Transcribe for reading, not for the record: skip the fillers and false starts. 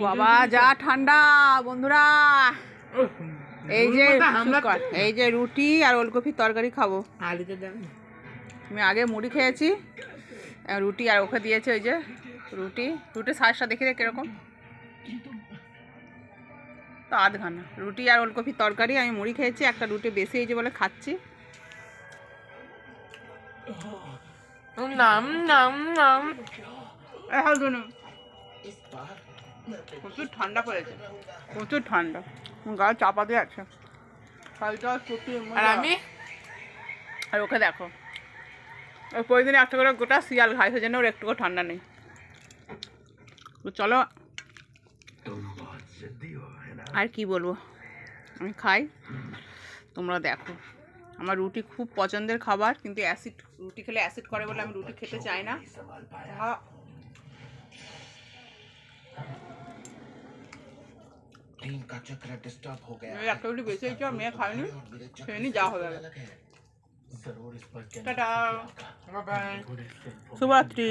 বাবা যা ঠান্ডা বন্ধুরা। এই যে রুটি আর ওলকপির তরকারি খাবো। আমি আগে মুড়ি খেয়েছি, রুটি আর ওকে দিয়েছে ওই যে রুটির সাইজটা দেখে কিরকম, তো আধখানা রুটি আর ওলকপির তরকারি। আমি মুড়ি খেয়েছি, একটা রুটি বেশি হয়েছে বলে খাচ্ছি। প্রচুর ঠান্ডা পড়েছে, প্রচুর ঠান্ডা, গা চাপাতে আছে। আর ওকে দেখো, ওই প্রতিদিন একটা করে গোটা শিয়াল খায়, সেই জন্য ওর একটুকু ঠান্ডা নেই। তো চলো, আর কি বলবো, আমি খাই, তোমরা দেখো। আমার রুটি খুব পছন্দের খাবার, কিন্তু রুটি খেলে অ্যাসিড করে বলে আমি রুটি খেতে চাই না। একটা রুটি বেশি হয়েছে, মেয়ে খায়নি, খেয়ে নি, যা হবে। টাটা, শুভরাত্রি।